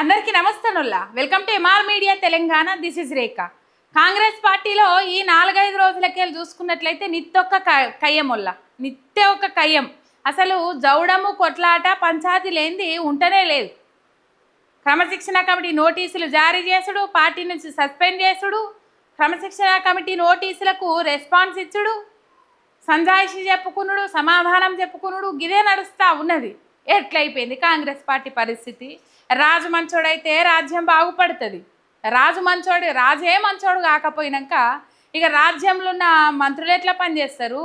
అందరికీ నమస్తేనుల్లా welcome to MR media Telangana. This is Rekha. Congress పార్టీలో ఈ 4-5 రోజులకెళ్ళి చూసుకున్నట్లయితే నిత్య ఒక కయ్యం. అసలు జౌడము కొట్లాట పంచాయతీ లేనిది ఉంటనే లేదు. క్రమశిక్షణ కమిటీ నోటీసులు జారీ చేసుడు, పార్టీ నుంచి సస్పెండ్ చేసుడు, క్రమశిక్షణ కమిటీ నోటీసులకు రెస్పాన్స్ ఇచ్చుడు, సంజాయిషి చెప్పుకునుడు, సమాధానం చెప్పుకునుడు, గిదే నడుస్తూ ఉన్నది. ఎట్లయిపోయింది కాంగ్రెస్ పార్టీ పరిస్థితి? రాజు మంచోడైతే రాజ్యం బాగుపడుతుంది. రాజే మంచోడు కాకపోయినాక ఇక రాజ్యంలో ఉన్న మంత్రులు ఎట్లా పనిచేస్తారు,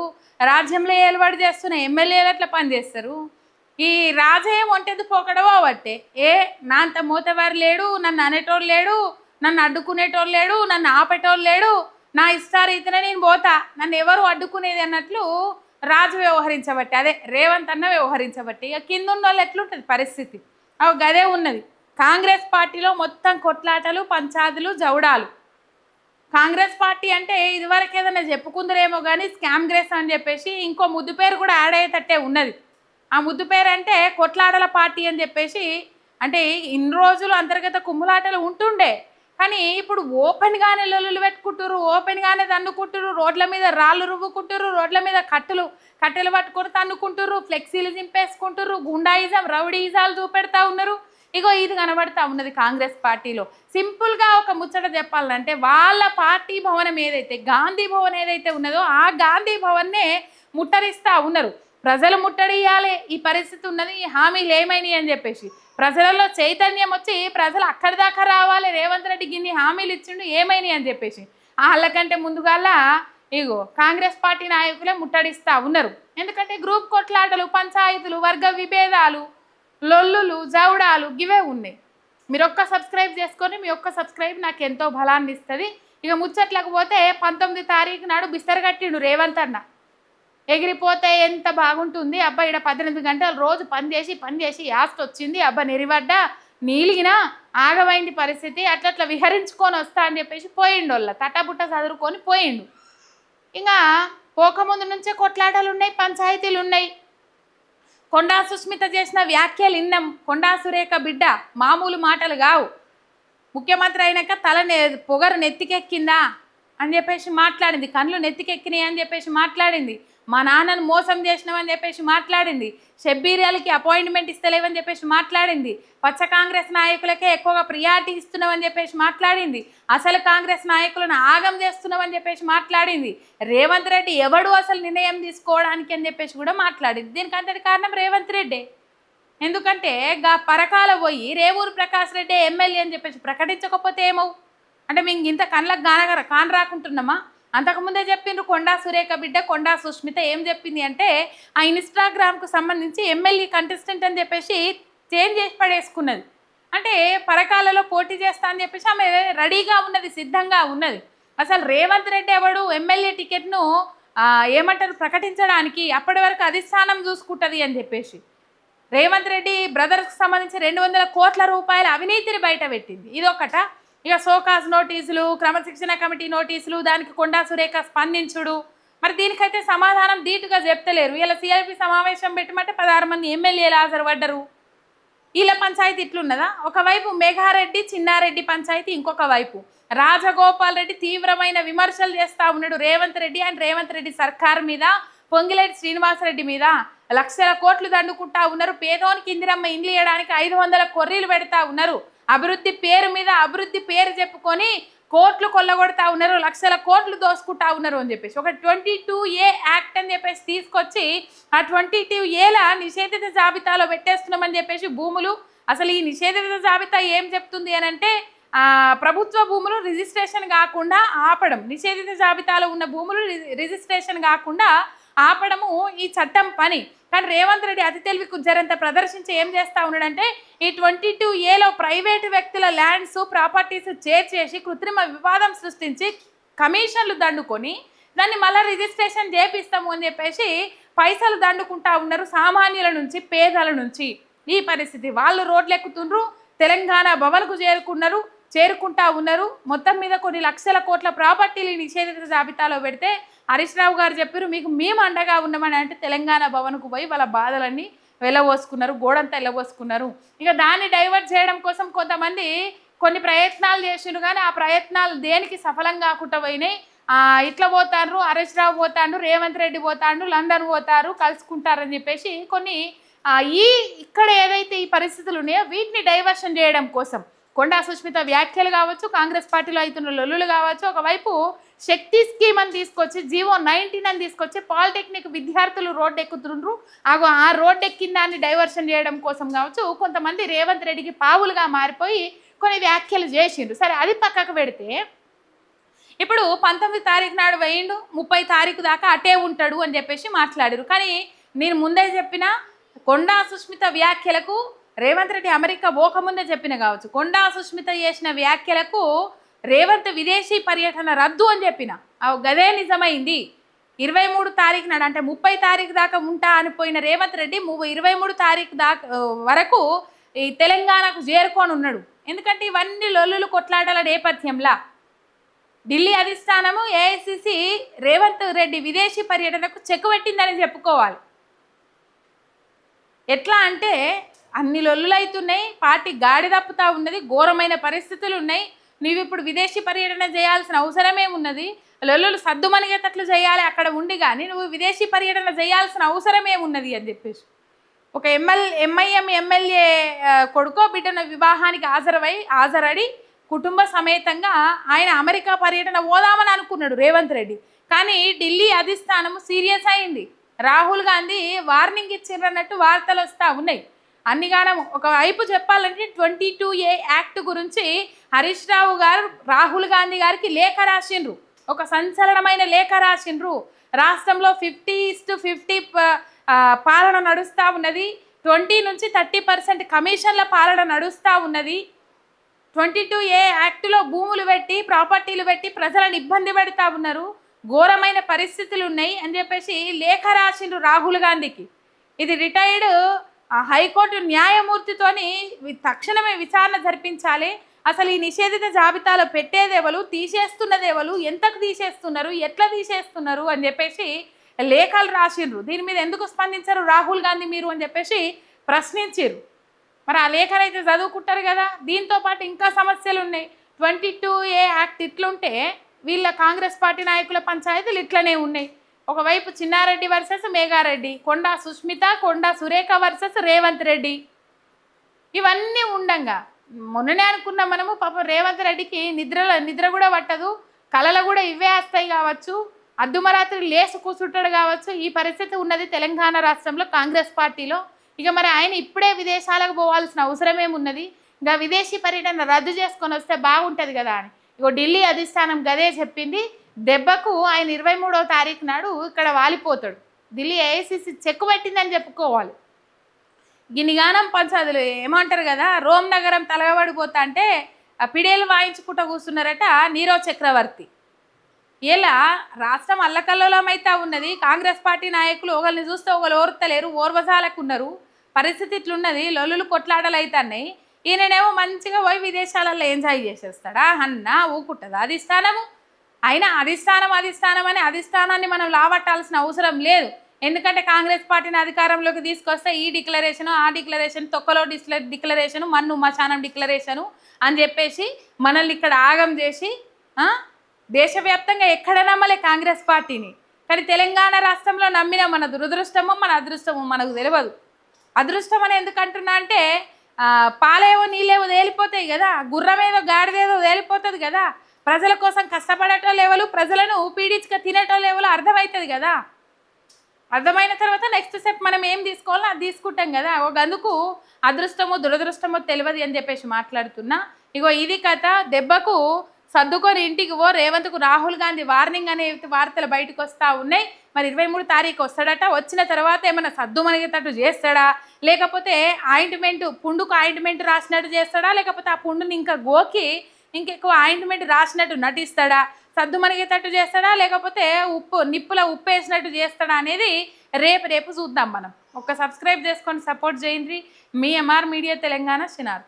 రాజ్యంలో ఏలుబడి చేస్తున్న ఎమ్మెల్యేలు ఎట్లా పనిచేస్తారు? ఈ రాజే ఒంటెది పోకడవో బట్టే నా అంత మూతవారు లేడు, నన్ను అనేటోళ్ళు లేడు, నన్ను అడ్డుకునేటోళ్ళు లేడు, నన్ను ఆపేటోళ్ళు లేడు, నా ఇష్టారీతినే నేను పోతా, నన్ను ఎవరు అడ్డుకునేది అన్నట్లు రాజు వ్యవహరించబట్టి, అదే రేవంత్ అన్న వ్యవహరించబట్టి ఇక కింద ఉన్న వాళ్ళు ఎట్లుంటుంది పరిస్థితి? గదే ఉన్నది. కాంగ్రెస్ పార్టీలో మొత్తం కొట్లాటలు, పంచాదులు, జౌడాలు. కాంగ్రెస్ పార్టీ అంటే ఇదివరకు ఏదైనా చెప్పుకుందరేమో కానీ స్కామ్ గ్రేస్ అని చెప్పేసి ఇంకో ముద్దు పేరు కూడా యాడ్ అయ్యేటట్టే ఉన్నది. ఆ ముద్దు పేరు అంటే కొట్లాటల పార్టీ అని చెప్పేసి. అంటే ఇన్ని రోజులు అంతర్గత కుమ్ములాటలు ఉంటుండే, కానీ ఇప్పుడు ఓపెన్గానే లొల్లులు పెట్టుకుంటురు, ఓపెన్గానే తన్నుకుంటురు, రోడ్ల మీద రాళ్ళు రువ్వుకుంటురు, రోడ్ల మీద కట్టెలు పట్టుకొని తన్నుకుంటురు, ఫ్లెక్సీలు చింపేసుకుంటురు, గుండాయిజం రౌడీయిజాలు చూపెడతా ఉన్నారు. ఇగో ఇది కనబడతా ఉన్నది కాంగ్రెస్ పార్టీలో. సింపుల్గా ఒక ముచ్చట చెప్పాలంటే వాళ్ళ పార్టీ భవనం ఏదైతే గాంధీ భవన్ ఏదైతే ఉన్నదో ఆ గాంధీ భవన్నే ముట్టరిస్తూ ఉన్నారు. ప్రజలు ముట్టడియాలి, ఈ పరిస్థితి ఉన్నది, ఈ హామీలు ఏమైనాయి అని చెప్పేసి ప్రజలలో చైతన్యం వచ్చి ప్రజలు అక్కడి దాకా రావాలి, రేవంత్ రెడ్డి గిన్ని హామీలు ఇచ్చిండు ఏమైనాయి అని చెప్పేసి వాళ్ళకంటే ముందుగాల ఇగో కాంగ్రెస్ పార్టీ నాయకులే ముట్టడిస్తూ ఉన్నారు. ఎందుకంటే గ్రూప్ కొట్లాటలు, పంచాయతీలు, వర్గ విభేదాలు, లొల్లులు, జౌడాలు గివే ఉన్నాయి. మీరు ఒక్క సబ్స్క్రైబ్ చేసుకొని మీ ఒక్క సబ్స్క్రైబ్ నాకు ఎంతో బలాన్ని ఇస్తుంది. ఇక ముచ్చట్లకు పోతే 19 తారీఖు నాడు బిస్తరగట్టిండు రేవంత్ అన్న. ఎగిరిపోతే ఎంత బాగుంటుంది అబ్బా, ఇక్కడ 18 గంటలు రోజు పని చేసి యాస్ట్ వచ్చింది అబ్బా, నెరివడ్డా నీలిగినా ఆగమైంది పరిస్థితి, అట్లా విహరించుకొని వస్తా అని చెప్పేసి పోయిండు. వాళ్ళ తట్టబుట్ట చదువుకొని పోయిండు. ఇంకా పోకముందు నుంచే కొట్లాటలు ఉన్నాయి, పంచాయతీలు ఉన్నాయి. కొండా సుస్మిత చేసిన వ్యాఖ్యలు ఇన్నాం. కొండా సురేఖ బిడ్డ మామూలు మాటలు కావు. ముఖ్యమంత్రి అయినాక పొగరు నెత్తికెక్కిందా అని చెప్పేసి మాట్లాడింది, కళ్ళు నెత్తికెక్కినాయి అని చెప్పేసి మాట్లాడింది, మా నాన్నను మోసం చేసినామని చెప్పేసి మాట్లాడింది, షబ్బీరియాలకి అపాయింట్మెంట్ ఇస్తలేవని చెప్పేసి మాట్లాడింది, పచ్చ కాంగ్రెస్ నాయకులకే ఎక్కువగా ప్రియారిటీ ఇస్తున్నామని చెప్పేసి మాట్లాడింది, అసలు కాంగ్రెస్ నాయకులను ఆగం చేస్తున్నామని చెప్పేసి మాట్లాడింది, రేవంత్ రెడ్డి ఎవడు అసలు నిర్ణయం తీసుకోవడానికి అని చెప్పేసి కూడా మాట్లాడింది. దీనికంతటి కారణం రేవంత్ రెడ్డి. ఎందుకంటే పరకాల పోయి రేవూరు ప్రకాష్ రెడ్డి ఎమ్మెల్యే అని చెప్పేసి ప్రకటించకపోతే ఏమవు? అంటే మేము ఇంత కళ్ళకు కాన్ రాకుంటున్నామా? అంతకుముందే చెప్పిండ్రు కొండా సురేఖ బిడ్డ కొండా సుస్మిత ఏం చెప్పింది అంటే ఆ ఇన్స్టాగ్రామ్కు సంబంధించి ఎమ్మెల్యే కంటెస్టెంట్ అని చెప్పేసి చేంజ్ చేసి పడేసుకున్నది. అంటే పరకాలలో పోటీ చేస్తా అని చెప్పేసి ఆమె రెడీగా ఉన్నది, సిద్ధంగా ఉన్నది. అసలు రేవంత్ రెడ్డి ఎవడు ఎమ్మెల్యే టికెట్ను ఏమంటారు ప్రకటించడానికి? అప్పటి వరకు అధిష్టానం చూసుకుంటుంది అని చెప్పేసి రేవంత్ రెడ్డి బ్రదర్స్కి సంబంధించి 200 కోట్ల రూపాయల అవినీతిని బయట పెట్టింది. ఇదొకట. ఇక సోకాస్ నోటీసులు, క్రమశిక్షణ కమిటీ నోటీసులు, దానికి కొండా సురేఖ స్పందించుడు. మరి దీనికైతే సమాధానం ధీటుగా చెప్తలేరు. ఇలా సిఆర్పి సమావేశం పెట్టమంటే 16 మంది ఎమ్మెల్యేలు హాజరుపడ్డరు. వీళ్ళ పంచాయతీ ఇట్లున్నదా? ఒకవైపు మేఘారెడ్డి చిన్నారెడ్డి పంచాయతీ, ఇంకొక వైపు రాజగోపాల్ రెడ్డి తీవ్రమైన విమర్శలు చేస్తూ ఉన్నాడు రేవంత్ రెడ్డి అండ్ రేవంత్ రెడ్డి సర్కార్ మీద, పొంగిలేటి శ్రీనివాసరెడ్డి మీద. లక్షల కోట్లు దండుకుంటా ఉన్నారు. పేదోనికి ఇందిరమ్మ ఇండ్లు ఇవ్వడానికి 500 కొర్రీలు పెడతా ఉన్నారు. అభివృద్ధి పేరు మీద అభివృద్ధి పేరు చెప్పుకొని కోట్లు కొల్లగొడతా ఉన్నారు, లక్షల కోట్లు దోసుకుంటా ఉన్నారు అని చెప్పేసి ఒక 22A యాక్ట్ అని చెప్పేసి తీసుకొచ్చి ఆ 22Aల నిషేధిత జాబితాలో పెట్టేస్తున్నామని చెప్పేసి భూములు. అసలు ఈ నిషేధిత జాబితా ఏం చెప్తుంది అని అంటే ప్రభుత్వ భూములు రిజిస్ట్రేషన్ కాకుండా ఆపడం, నిషేధిత జాబితాలో ఉన్న భూములు రిజిస్ట్రేషన్ కాకుండా ఆపడము ఈ చట్టం పని. కానీ రేవంత్ రెడ్డి అతి తెలివి కుజ్జరంత ప్రదర్శించి ఏం చేస్తూ ఉన్నాడంటే ఈ 22Aలో ప్రైవేటు వ్యక్తుల ల్యాండ్స్ ప్రాపర్టీస్ చేర్చేసి కృత్రిమ వివాదం సృష్టించి కమిషన్లు దండుకొని దాన్ని మళ్ళీ రిజిస్ట్రేషన్ చేపిస్తాము అని చెప్పేసి పైసలు దండుకుంటా ఉన్నారు సామాన్యుల నుంచి, పేదల నుంచి. ఈ పరిస్థితి వాళ్ళు రోడ్లు ఎక్కుతుండ్రు, తెలంగాణ భవన్కు చేరుకుంటా ఉన్నారు. మొత్తం మీద కొన్ని లక్షల కోట్ల ప్రాపర్టీలు నిషేధిత జాబితాలో పెడితే హరీష్ రావు గారు చెప్పారు, మీకు మేము అండగా ఉన్నామని అంటే తెలంగాణ భవన్కు పోయి వాళ్ళ బాధలన్నీ వెళ్ళబోసుకున్నారు, గోడంతా వెళ్ళబోసుకున్నారు. ఇక దాన్ని డైవర్ట్ చేయడం కోసం కొంతమంది కొన్ని ప్రయత్నాలు చేసిండ్రు, కానీ ఆ ప్రయత్నాలు దేనికి సఫలం కాకుండా పోయినాయి. ఇట్లా పోతారు, హరీష్ రావు పోతాడు, రేవంత్ రెడ్డి పోతాడు, లండన్ పోతారు, కలుసుకుంటారని చెప్పేసి కొన్ని ఇక్కడ ఏదైతే ఈ పరిస్థితులు ఉన్నాయో వీటిని డైవర్షన్ చేయడం కోసం కొండా సుష్మిత వ్యాఖ్యలు కావచ్చు, కాంగ్రెస్ పార్టీలో అవుతున్న లొల్లులు కావచ్చు, ఒకవైపు శక్తి స్కీమ్ అని తీసుకొచ్చి జీవో 19 అని తీసుకొచ్చి పాలిటెక్నిక్ విద్యార్థులు రోడ్డు ఎక్కుతుండ్రు. ఆ రోడ్డు ఎక్కిన దాన్ని డైవర్షన్ చేయడం కోసం కావచ్చు, కొంతమంది రేవంత్ రెడ్డికి పావులుగా మారిపోయి కొన్ని వ్యాఖ్యలు చేసిండ్రు. సరే, అది పక్కకు పెడితే ఇప్పుడు 19 తారీఖు నాడు వేయిండు, 30 తారీఖు దాకా అటే ఉంటాడు అని చెప్పేసి మాట్లాడారు. కానీ నేను ముందే చెప్పిన కొండా సుష్మిత వ్యాఖ్యలకు రేవంత్ రెడ్డి అమెరికా పోకముందే చెప్పిన కావచ్చు, కొండా సుష్మిత చేసిన వ్యాఖ్యలకు రేవంత్ విదేశీ పర్యటన రద్దు అని చెప్పిన. గదే నిజమైంది. 23 తారీఖు నాడు అంటే 30 తారీఖు దాకా ఉంటా అనిపోయిన రేవంత్ రెడ్డి 23 తారీఖు దాకా వరకు ఈ తెలంగాణకు చేరుకొని ఉన్నాడు. ఎందుకంటే ఇవన్నీ లొల్లులు కొట్లాటల నేపథ్యంలా ఢిల్లీ అధిష్టానము ఏఐసిసి రేవంత్ రెడ్డి విదేశీ పర్యటనకు చెక్ పెట్టిందని చెప్పుకోవాలి. ఎట్లా అంటే అన్ని లొల్లులు అవుతున్నాయి, పార్టీ గాడి తప్పుతూ ఉన్నది, ఘోరమైన పరిస్థితులు ఉన్నాయి. నువ్వు ఇప్పుడు విదేశీ పర్యటన చేయాల్సిన అవసరమేమున్నది? లొల్లులు సద్దుమనిగేటట్లు చేయాలి అక్కడ ఉండి, కానీ నువ్వు విదేశీ పర్యటన చేయాల్సిన అవసరమేమున్నది అని చెప్పేసి ఒక ఎంఐఎం ఎమ్మెల్యే కొడుకో బిడ్డన వివాహానికి హాజరడి కుటుంబ సమేతంగా ఆయన అమెరికా పర్యటన పోదామని అనుకున్నాడు రేవంత్ రెడ్డి. కానీ ఢిల్లీ అధిష్టానము సీరియస్ అయింది. రాహుల్ గాంధీ వార్నింగ్ ఇచ్చిండ్రన్నట్టు వార్తలు వస్తూ ఉన్నాయి. అన్నిగానం ఒకవైపు చెప్పాలంటే 22A యాక్ట్ గురించి హరీష్ రావు గారు రాహుల్ గాంధీ గారికి లేఖ రాసిండ్రు, ఒక సంచలనమైన లేఖ రాసిండ్రు. రాష్ట్రంలో 50:50 పాలన నడుస్తూ ఉన్నది, 20 నుంచి 30% కమిషన్ల పాలన నడుస్తూ ఉన్నది. 22A యాక్టులో భూములు పెట్టి ప్రాపర్టీలు పెట్టి ప్రజలను ఇబ్బంది పెడతా ఉన్నారు, ఘోరమైన పరిస్థితులు ఉన్నాయి అని చెప్పేసి లేఖ రాసిండ్రు రాహుల్ గాంధీకి. ఇది రిటైర్డ్ హైకోర్టు న్యాయమూర్తితోని తక్షణమే విచారణ జరిపించాలి. అసలు ఈ నిషేధిత జాబితాలో పెట్టేదేవలు, తీసేస్తున్నదేవలు, ఎంతకు తీసేస్తున్నారు, ఎట్లా తీసేస్తున్నారు అని చెప్పేసి లేఖలు రాసిండ్రు. దీని మీద ఎందుకు స్పందించారు రాహుల్ గాంధీ మీరు అని చెప్పేసి ప్రశ్నించారు. మరి ఆ లేఖనైతే చదువుకుంటారు కదా. దీంతో పాటు ఇంకా సమస్యలు ఉన్నాయి. 22A యాక్ట్ ఇట్లుంటే వీళ్ళ కాంగ్రెస్ పార్టీ నాయకుల పంచాయతీలు ఇట్లనే ఉన్నాయి. ఒకవైపు చిన్నారెడ్డి వర్సెస్ మేఘారెడ్డి, కొండా సుష్మిత, కొండా సురేఖ వర్సెస్ రేవంత్ రెడ్డి, ఇవన్నీ ఉండంగా మొన్ననే అనుకున్నాం మనము పాపం రేవంత్ రెడ్డికి నిద్ర కూడా పట్టదు, కళలు కూడా ఇవే వస్తాయి కావచ్చు, అద్దుమరాత్రి లేసు కూర్చుంటాడు కావచ్చు. ఈ పరిస్థితి ఉన్నది తెలంగాణ రాష్ట్రంలో కాంగ్రెస్ పార్టీలో. ఇక మరి ఆయన ఇప్పుడే విదేశాలకు పోవాల్సిన అవసరమేమున్నది? ఇంకా విదేశీ పర్యటన రద్దు చేసుకొని వస్తే బాగుంటుంది కదా అని ఇగో ఢిల్లీ అధిష్టానం గదే చెప్పింది. దెబ్బకు ఆయన 23వ తారీఖు నాడు ఇక్కడ వాలిపోతాడు. ఢిల్లీ ఏఐసిసి చెక్ పెట్టిందని చెప్పుకోవాలి. గినిగానం పంచాదులు ఏమంటారు కదా, రోమ్ నగరం తలగబడిపోతా అంటే పిడేలు వాయించుకుంటూ కూర్చున్నారట నీరవ్ చక్రవర్తి. ఇలా రాష్ట్రం అల్లకల్లోలం అయితే ఉన్నది. కాంగ్రెస్ పార్టీ నాయకులు ఒకరిని చూస్తే ఒకరు ఓర్తలేరు, ఓర్వజాలకు ఉన్నారు. పరిస్థితి ఇట్లున్నది, లొల్లులు కొట్లాటలు అవుతున్నాయి. ఈయననేమో మంచిగా పోయి విదేశాలలో ఎంజాయ్ చేసేస్తాడా అన్న ఊకుంటుందా అధిష్టానము? అయినా అధిష్టానం అని అధిష్టానాన్ని మనం లావట్టాల్సిన అవసరం లేదు. ఎందుకంటే కాంగ్రెస్ పార్టీని అధికారంలోకి తీసుకొస్తే ఈ డిక్లరేషను ఆ డిక్లరేషన్, తొక్కలో డిక్లరేషను, మన్ను మశానం డిక్లరేషను అని చెప్పేసి మనల్ని ఇక్కడ ఆగం చేసి దేశవ్యాప్తంగా ఎక్కడ నమ్మలే కాంగ్రెస్ పార్టీని. కానీ తెలంగాణ రాష్ట్రంలో నమ్మిన మన దురదృష్టమో మన అదృష్టమో మనకు తెలియదు. అదృష్టం అని ఎందుకు అంటున్నా అంటే పాలేవో నీళ్ళేవో తేలిపోతాయి కదా, గుర్రమేదో గాడిదేదో తేలిపోతుంది కదా. ప్రజల కోసం కష్టపడటం లేవలు, ప్రజలను పీడించుక తినటం లేవలు అర్థమవుతుంది కదా. అర్థమైన తర్వాత నెక్స్ట్ స్టెప్ మనం ఏం తీసుకోవాలో అది తీసుకుంటాం కదా. అందుకు అదృష్టమో దురదృష్టమో తెలియదు అని చెప్పేసి మాట్లాడుతున్నా. ఇగో ఇది కథ. దెబ్బకు సర్దుకొని ఇంటికి రేవంత్కు రాహుల్ గాంధీ వార్నింగ్ అనే వార్తలు బయటకు వస్తూ ఉన్నాయి. మరి 23 తారీఖు వస్తాడట. వచ్చిన తర్వాత ఏమైనా సద్దు మనగేటట్టు చేస్తాడా, లేకపోతే పుండుకు ఆయింట్మెంట్ రాసినట్టు చేస్తాడా, లేకపోతే ఆ పుండుని ఇంకా గోకి ఇంకెక్కువ ఆయింట్మెంట్ రాసినట్టు నటిస్తాడా, సద్దు మనగేటట్టు చేస్తాడా, లేకపోతే నిప్పుల ఉప్పు వేసినట్టు చేస్తాడా అనేది రేపు చూద్దాం మనం. సబ్స్క్రైబ్ చేసుకొని సపోర్ట్ చేయండి. మీ ఎంఆర్ మీడియా తెలంగాణ చినార్.